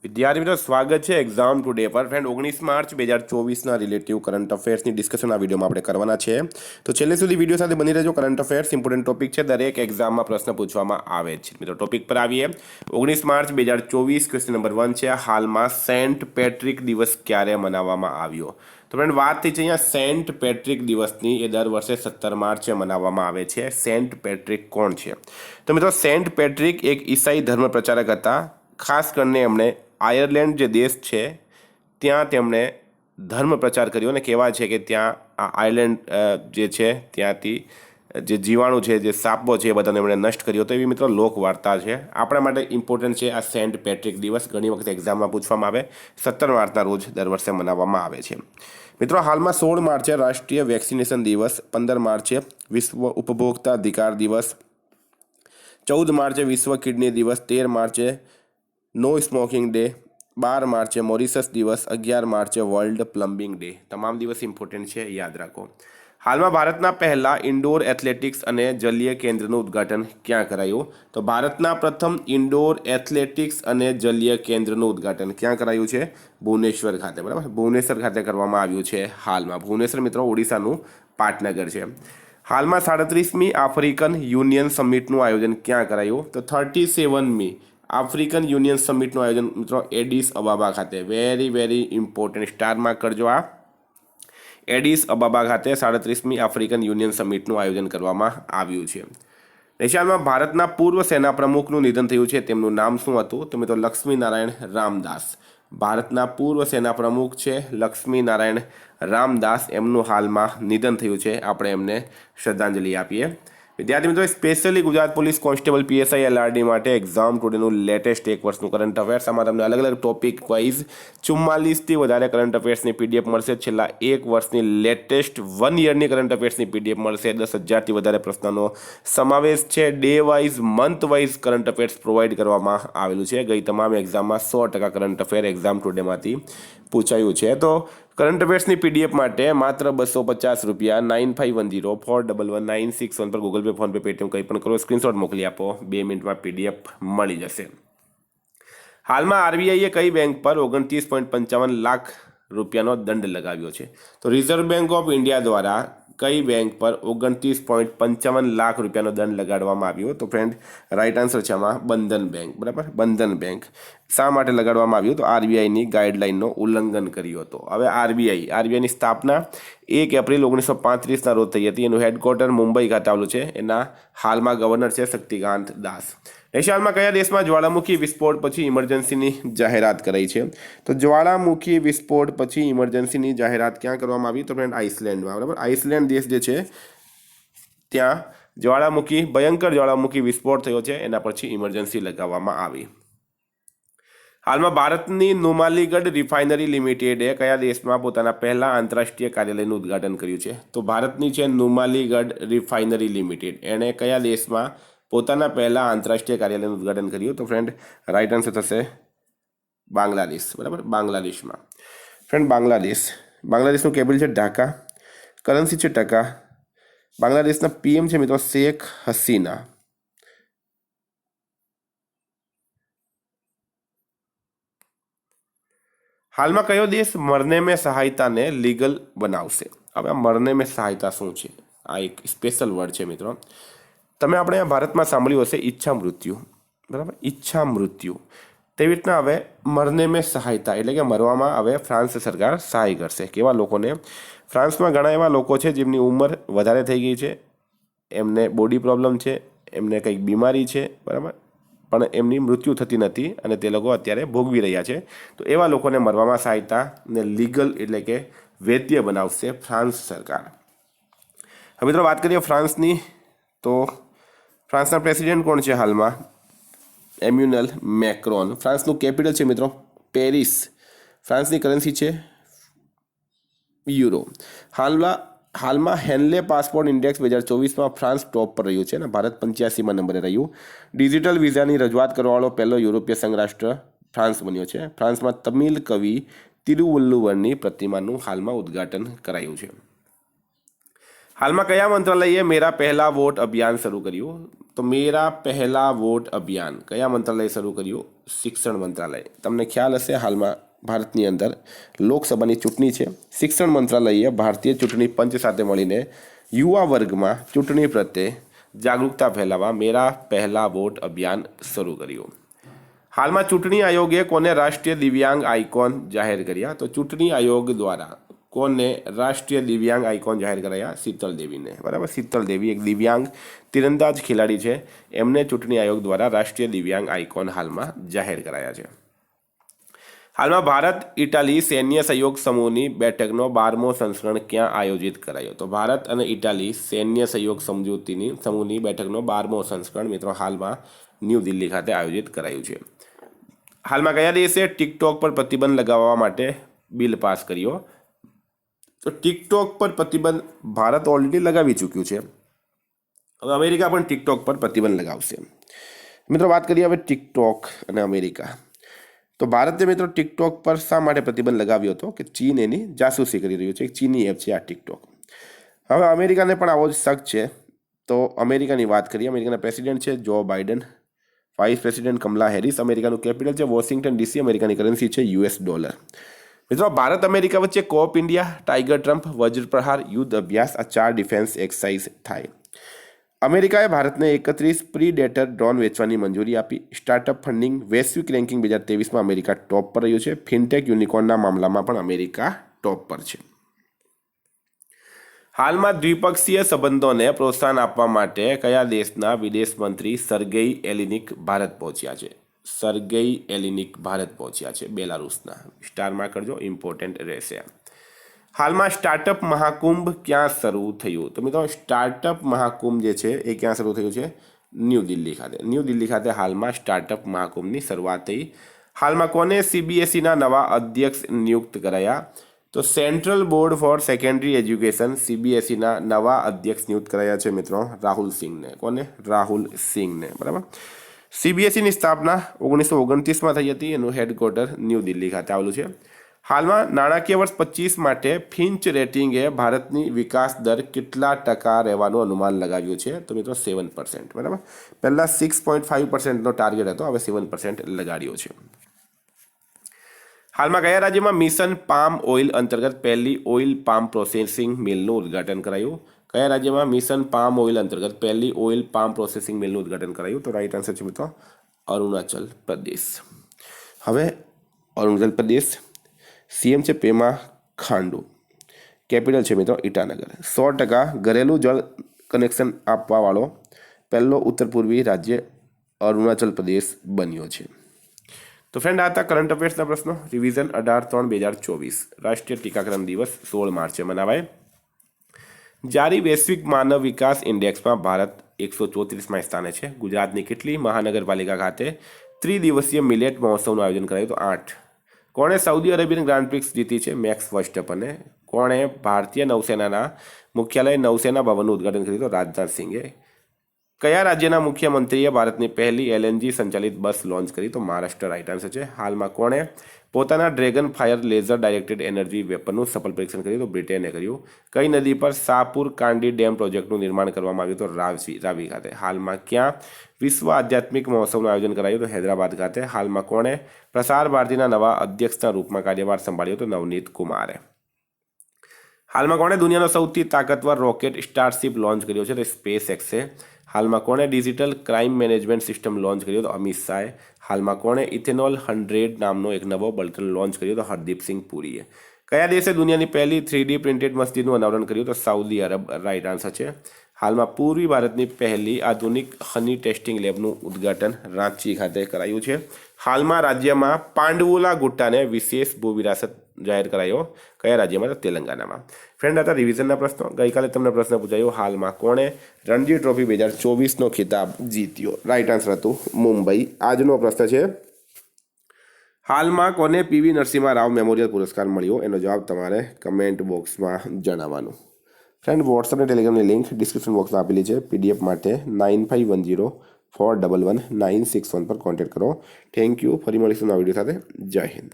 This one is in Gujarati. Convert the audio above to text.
વિદ્યાર્થી મિત્રો સ્વાગત છે એક્ઝામ ટુડે પર ફ્રેન્ડ 19 માર્ચ 2024ના રિલેટિવ કરંટ અફેર્સની ડિસ્કશન આ વિડીયોમાં આપણે કરવાના છે તો છેલ્લે સુધી વિડીયો સાથે બની રહેજો કરંટ અફેર્સ ઇમ્પોર્ટન્ટ ટોપિક છે દરેક એક્ઝામમાં પ્રશ્ન પૂછવામાં આવે છે મિત્રો ટોપિક પર આવીએ 19 માર્ચ 2024 ક્વેશ્ચન નંબર 1 છે હાલમાં સેન્ટ પેટ્રિક દિવસ ક્યારે મનાવવામાં આવ્યો તો ફ્રેન્ડ વાત થઈ છે અહીંયા સેન્ટ પેટ્રિક દિવસની એ દર વર્ષે 17 માર્ચે મનાવવામાં આવે છે સેન્ટ પેટ્રિક કોણ છે તો મિત્રો સેન્ટ પેટ્રિક એક ઈસાઈ ધર્મ પ્રચારક હતા ખાસ કરીને એમણે આયર્લેન્ડ જે દેશ છે ત્યાં તેમણે ધર્મ પ્રચાર કર્યો અને કહેવાય છે કે ત્યાં આ આયર્લેન્ડ જે છે ત્યાંથી જે જીવાણુ છે જે સાપો છે એ બધાને એમણે નષ્ટ કર્યો તો એવી મિત્રો લોક વાર્તા છે આપણા માટે ઇમ્પોર્ટન્ટ છે આ સેન્ટ પેટ્રિક દિવસ ઘણી વખત એક્ઝામમાં પૂછવામાં આવે 17 માર્ચના રોજ દર વર્ષે મનાવવામાં આવે છે મિત્રો હાલમાં 16 માર્ચે રાષ્ટ્રીય વેક્સિનેશન દિવસ 15 માર્ચે વિશ્વ ઉપભોક્તા અધિકાર દિવસ 14 માર્ચે વિશ્વ કિડની દિવસ 13 માર્ચે નો સ્મોકિંગ ડે 12 માર્ચે મોરિશસ દિવસ 11 માર્ચે વર્લ્ડ પ્લમ્બિંગ ડે તમામ દિવસ ઇમ્પોર્ટન્ટ છે યાદ રાખો હાલમાં ભારતના પહેલા ઇન્ડોર એથ્લેટિક્સ અને જલીય કેન્દ્રનું ઉદ્ઘાટન ક્યાં કરાયું તો ભારતના પ્રથમ ઇન્ડોર એથ્લેટિક્સ અને જલીય કેન્દ્રનું ઉદ્ઘાટન ક્યાં કરાયું છે ભુવનેશ્વર ખાતે બરાબર ભુવનેશ્વર ખાતે કરવામાં આવ્યું છે હાલમાં ભુવનેશ્વર મિત્રો ઓડિશાનું પાટનગર છે હાલમાં 37મી આફ્રિકન યુનિયન સમિટનું આયોજન ક્યાં કરાયું તો 37મી આફ્રિકન યુનિયન સમિટનું આયોજન મિત્રો એડિસ અબાબા ખાતે વેરી ઇમ્પોર્ટન્ટ સ્ટારમાં કરજો આ એડિસ અબાબા ખાતે 37મી આફ્રિકન યુનિયન સમિટનું આયોજન કરવામાં આવ્યું છે એશિયામાં ભારતના પૂર્વ સેના પ્રમુખનું નિધન થયું છે તેમનું નામ શું હતું તો મિત્રો લક્ષ્મી નારાયણ રામદાસ ભારતના પૂર્વ સેના પ્રમુખ છે લક્ષ્મી નારાયણ રામદાસ એમનું હાલમાં નિધન થયું છે આપણે એમને શ્રદ્ધાંજલિ આપીએ વિદ્યાર્થી મિત્રો specially Gujarat police constable PSI LRD માટે એક્ઝામ ટુડેનું લેટેસ્ટ એક વર્ષનું કરંટ અફેર્સ આમાં તમને અલગ અલગ ટોપિક વાઇઝ 44થી વધારે કરંટ અફેર્સની પીડીએફ મળશે છેલ્લા એક વર્ષની લેટેસ્ટ 1 યરની કરંટ અફેર્સની પીડીએફ મળશે 10,000થી વધારે પ્રશ્નોનો સમાવેશ છે day wise month wise current affairs provide કરવામાં આવેલું છે ગઈ તમામ એક્ઝામમાં 100% કરંટ અફેર એક્ઝામ ટુડેમાંથી પૂછાયું છે તો કરંટ અફેર્સની પીડીએફ માટે માત્ર 250 રૂપિયા 9510411961 પર ગૂગલ પે ફોનપે પેટીએમ કંઈ પણ કરો સ્ક્રીનશોટ મોકલી આપો 2 મિનિટમાં પીડીએફ મળી જશે હાલમાં આરબીઆઈએ કઈ બેંક પર 29.55 લાખ રૂપિયાનો દંડ લગાવ્યો છે તો રિઝર્વ બેંક ઓફ ઇન્ડિયા દ્વારા કઈ બેંક પર 29.55 લાખ રૂપિયાનો દંડ લગાડવામાં આવ્યો તો ફ્રેન્ડ રાઈટ આન્સર છે આમાં બંધન બેંક બરાબર બંધન બેંક શા માટે લગાડવામાં આવ્યું તો આરબીઆઈની ગાઈડલાઇનનો ઉલ્લંઘન કર્યું હતું હવે આરબીઆઈની સ્થાપના 1 એપ્રિલ 1935ના રોજ થઈ હતી એનું હેડક્વાર્ટર મુંબઈ ખાતે આવેલું છે એના હાલમાં ગવર્નર છે શક્તિકાંત દાસ એશિયામાં કયા દેશમાં જ્વાળામુખી વિસ્ફોટ પછી ઇમરજન્સીની જાહેરાત કરાઈ છે તો જ્વાળામુખી વિસ્ફોટ પછી ઇમરજન્સીની જાહેરાત ક્યાં કરવામાં આવી તો ફ્રેન્ડ આઇસલેન્ડમાં બરાબર આઇસલેન્ડ દેશ જે છે ત્યાં ભયંકર જ્વાળામુખી વિસ્ફોટ થયો છે એના પછી ઇમરજન્સી લગાવવામાં આવી હાલમાં ભારતની નુમાલીગઢ રિફાઇનરી લિમિટેડે કયા દેશમાં પોતાના પહેલા આંતરરાષ્ટ્રીય કાર્યાલયનું ઉદ્ઘાટન કર્યું છે તો ભારતની છે નુમાલીગઢ રિફાઇનરી લિમિટેડ એણે કયા દેશમાં પોતાના પહેલા આંતરરાષ્ટ્રીય કાર્યાલયનું ઉદ્ઘાટન કર્યું તો ફ્રેન્ડ રાઈટ આન્સર થશે બાંગ્લાદેશ બરાબર બાંગ્લાદેશમાં ફ્રેન્ડ બાંગ્લાદેશનું કેપિટલ છે ઢાકા કરન્સી છે ટકા બાંગ્લાદેશના પીએમ છે મિત્રો શેખ હસીના હાલમાં કયો દેશ મરને મેં સહાયતાને લીગલ બનાવશે હવે આ મરને મેં સહાયતા શું છે આ એક સ્પેશિયલ વર્ડ છે મિત્રો તમે આપણે ભારતમાં સાંભળ્યું હશે ઈચ્છા મૃત્યુ બરાબર ઈચ્છા મૃત્યુ તેવી રીતના હવે મરને મેં સહાયતા એટલે કે મરવામાં હવે ફ્રાન્સ સરકાર સહાય કરશે કેવા લોકોને ફ્રાન્સમાં ઘણા એવા લોકો છે જેમની ઉંમર વધારે થઈ ગઈ છે એમને બોડી પ્રોબ્લેમ છે એમને કંઈક બીમારી છે બરાબર પણ એમની મૃત્યુ થતી નથી અને તે લોકો અત્યારે ભોગવી રહ્યા છે તો એવા લોકોને મરવામાં સહાયતા ને લીગલ એટલે કે વૈધ્ય બનાવશે ફ્રાન્સ સરકાર હવે મિત્રો વાત કરીએ ફ્રાન્સની તો ફ્રાન્સના પ્રેસિડેન્ટ કોણ છે હાલમાં એમ્યુનલ મેક્રોન ફ્રાન્સનું કેપિટલ છે મિત્રો પેરિસ ફ્રાન્સની કરન્સી છે યુરો હાલમાં હેનલે પાસપોર્ટ ઇન્ડેક્સ 2024માં ફ્રાન્સ ટોપ પર રહ્યું છે અને ભારત 85માં નંબરે રહ્યું ડિજિટલ વિઝાની રજૂઆત કરવાવાળો પહેલો યુરોપીય સંઘ રાષ્ટ્ર ફ્રાન્સ બન્યો છે ફ્રાન્સમાં તમિલ કવિ તિરુવલ્લુવરની પ્રતિમાનું હાલમાં ઉદ્ઘાટન કરાયું છે હાલમાં કયા મંત્રાલયે મેરા પહેલા વોટ અભિયાન શરૂ કર્યું? તો મેરા પહેલા વોટ અભિયાન કયા મંત્રાલયે શરૂ કર્યું? શિક્ષણ મંત્રાલય. તમને ખ્યાલ હશે હાલમાં ભારતની અંદર લોકસભાની ચૂંટણી છે. શિક્ષણ મંત્રાલયે ભારતીય ચૂંટણી પંચ સાથે મળીને યુવા વર્ગમાં ચૂંટણી પ્રત્યે જાગૃતતા ફેલાવવા મેરા પહેલા વોટ અભિયાન શરૂ કર્યું. હાલમાં ચૂંટણી આયોગે કોને રાષ્ટ્રીય દિવ્યાંગ આઇકોન જાહેર કર્યા? તો ચૂંટણી આયોગ દ્વારા કોને રાષ્ટ્રીય દિવ્યાંગ આઇકોન જાહેર કરાયા? શીતલ દેવીને. બરાબર, શીતલ દેવી એક દિવ્યાંગ તીરંદાજ ખેલાડી છે, એમને ચૂંટણી આયોગ દ્વારા રાષ્ટ્રીય દિવ્યાંગ આઇકોન હાલમાં જાહેર કરાયા છે. હાલમાં ભારત ઇટાલી સૈન્ય સહયોગ સમૂહની બેઠકનો 12મો સંસ્કરણ ક્યાં આયોજિત કરાયો? તો ભારત અને ઇટાલી સૈન્ય સહયોગ સમૂહની બેઠકનો 12મો સંસ્કરણ મિત્રો હાલમાં ન્યૂ દિલ્હી ખાતે આયોજિત કરાયું છે. હાલમાં કયા દેશે ટિકટોક પર પ્રતિબંધ લગાવવા માટે બિલ પાસ કર્યો? તો ટિકટોક પર પ્રતિબંધ ભારત ઓલરેડી લગાવી ચૂક્યું છે. હવે અમેરિકા પણ ટિકટોક પર પ્રતિબંધ લગાવશે. મિત્રો વાત કરીએ હવે ટિકટોક અને અમેરિકા. તો ભારતે મિત્રો ટિકટોક પર શા માટે પ્રતિબંધ લગાવ્યો હતો? કે ચીન એની જાસૂસી કરી રહ્યું છે. એક ચીની એપ છે આ ટિકટોક. હવે અમેરિકાને પણ આવો જ શક છે. તો અમેરિકાની વાત કરીએ. અમેરિકાના પ્રેસિડેન્ટ છે Joe Biden, vice president Kamala Harris, અમેરિકાનું કેપિટલ છે વોશિંગ્ટન ડીસી, અમેરિકાની કરન્સી છે US ડોલર. મિત્રો ભારત અમેરિકા વચ્ચે Cope India, Tiger Triumph, Vajra Prahar, Yudh અભ્યાસ આ 4 ડિફેન્સ એક્સરસાઇઝ થાય. અમેરિકાએ ભારતને 31 પ્રીડેટર ડ્રોન વેચવાની મંજૂરી આપી. સ્ટાર્ટઅપ ફંડિંગ વૈશ્વિક રેન્કિંગ 2023માં અમેરિકા ટોપ પર રહ્યું છે. ફિનટેક યુનિકોર્નના મામલામાં પણ અમેરિકા ટોપ પર છે. હાલમાં દ્વિપક્ષીય સંબંધોને પ્રોત્સાહન આપવા માટે કયા દેશના વિદેશ મંત્રી સર્ગેઈ એલિનિક ભારત પહોંચ્યા છે? સર્ગેઈ એલિનિક ભારત પહોંચ્યા છે બેલારુસના. સ્ટારમાં કરજો, ઇમ્પોર્ટન્ટ રહેશે. હાલમાં સ્ટાર્ટઅપ મહાકુંભ ક્યાં શરૂ થયું? તો મિત્રો સ્ટાર્ટઅપ મહાકુંભ જે છે એ ક્યાં શરૂ થયું છે? ન્યૂ દિલ્હી ખાતે. ન્યૂ દિલ્હી ખાતે હાલમાં સ્ટાર્ટઅપ મહાકુંભની શરૂઆત થઈ. હાલમાં કોને CBSEના નવા અધ્યક્ષ નિયુક્ત કરાયા? તો central board for secondary education CBSEના નવા અધ્યક્ષ નિયુક્ત કરાયા છે મિત્રો રાહુલ સિંઘને. કોને? રાહુલ સિંઘને. બરાબર. CBSEની સ્થાપના 1929માં થઈ હતી. એનું હેડક્વાર્ટર ન્યૂ દિલ્હી ખાતે આવેલું છે. હાલમાં નાણાકીય વર્ષ 25 માટે ફિન્ચ રેટિંગે ભારતની વિકાસ દર કેટલા ટકા રહેવાનું અનુમાન લગાવ્યું છે? તો મિત્રો 7%. બરાબર. પહેલાં 6.5%નો ટાર્ગેટ હતો, હવે 7% લગાડ્યો છે. હાલમાં કયા રાજ્યમાં મિશન પામ ઓઇલ અંતર્ગત પહેલી ઓઇલ પામ પ્રોસેસિંગ મિલનું ઉદ્ઘાટન કરાયું? કયા રાજ્યમાં મિશન પામ ઓઇલ અંતર્ગત પહેલી ઓઇલ પામ પ્રોસેસિંગ મિલનું ઉદ્ઘાટન કરાયું? તો રાઈટ આન્સર છે મિત્રો અરુણાચલ પ્રદેશ. હવે અરુણાચલ પ્રદેશ CM છે પેમા ખાંડુ, કેપિટલ છે મિત્રો ઇટાનગર. 100% ઘરેલું જળ કનેક્શન આપવાવાળો પહેલો ઉત્તર પૂર્વી રાજ્ય અરુણાચલ પ્રદેશ બન્યો છે. તો ફ્રેન્ડ આ હતા કરંટ અફેર્સના પ્રશ્નો. રિવિઝન 18/3/2024. રાષ્ટ્રીય ટીકાકરણ દિવસ 16 માર્ચે મનાવાય. જારી વૈશ્વિક માનવ વિકાસ ઇન્ડેક્સમાં ભારત 134માં સ્થાને છે. ગુજરાતની કેટલી મહાનગરપાલિકા ખાતે ત્રિદિવસીય મિલેટ મહોત્સવનું આયોજન કરાયું? તો 8. કોણે સાઉદી અરેબિયન ગ્રાન્ડ પ્રિક્સ જીતી છે? મેક્સ વર્સ્ટેપને. કોણે ભારતીય નૌસેનાના મુખ્યાલય નૌસેના ભવનનું ઉદ્ઘાટન કર્યું? તો રાજનાથ સિંઘે. કયા રાજ્યના મુખ્યમંત્રીએ ભારતની પહેલી LNG સંચાલિત બસ લોન્ચ કરી? તો મહારાષ્ટ્ર રાઈટ આન્સર છે. હાલમાં કોણે પોતાના dragon fire laser directed energy વેપનનું સફળ પરીક્ષણ કર્યું? તો બ્રિટેને કર્યું. કઈ નદી પર શાહપુર કાંડી ડેમ પ્રોજેક્ટનું નિર્માણ કરવામાં આવ્યું? તો રાવી ખાતે. હાલમાં ક્યાં વિશ્વ આધ્યાત્મિક મહોત્સવનું આયોજન કરાયું? તો હૈદરાબાદ ખાતે. હાલમાં કોણે પ્રસાર ભારતીના નવા અધ્યક્ષના રૂપમાં કાર્યભાર સંભાળ્યો? તો નવનીત કુમારે. હાલમાં કોણે દુનિયાનો સૌથી તાકાતવર રોકેટ સ્ટારશિપ લોન્ચ કર્યો છે? તો સ્પેસ એક્સે. હાલમાં કોણે digital crime management system launch કર્યો? તો અમિત શાહે. હાલમાં કોણે ઇથેનોલ 100 નામનો એક નવો બલ્ટન લોન્ચ કર્યો? તો હરદીપસિંહ પુરીએ. કયા દેશે દુનિયાની પહેલી 3D પ્રિન્ટેડ મસ્જિદનું અનાવરણ કર્યું? તો સાઉદી અરબ રાઈટ આન્સર છે. હાલમાં પૂર્વી ભારતની પહેલી આધુનિક હની ટેસ્ટિંગ લેબનું ઉદ્ઘાટન રાંચી ખાતે કરાયું છે. હાલમાં રાજ્યમાં પાંડવોલા ગુટ્ટાને વિશેષ ભૂવિરાસત જાહેર કરાયો. કયા રાજ્યમાં? તો તેલંગાનામાં. ફ્રેન્ડ હતા રિવિઝનના પ્રશ્નો. ગઈકાલે તમને પ્રશ્ન પૂછાયો હાલમાં કોણે રણજી ટ્રોફી 2024નો ખિતાબ જીત્યો? રાઈટ આન્સર હતું મુંબઈ. આજનો પ્રશ્ન છે હાલમાં કોને PV નરસિમ્હા રાવ મેમોરિયલ પુરસ્કાર મળ્યો? એનો જવાબ તમારે કમેન્ટ બોક્સમાં જણાવવાનું. ફ્રેન્ડ વોટ્સઅપ અને ટેલિગ્રામની લિંક ડિસ્ક્રિપ્શન બોક્સમાં આપેલી છે. PDF માટે 9510411961 પર કોન્ટેક્ટ કરો. Thank you. ફરી મળીશું નવા વિડીયો સાથે. જય હિન્દ.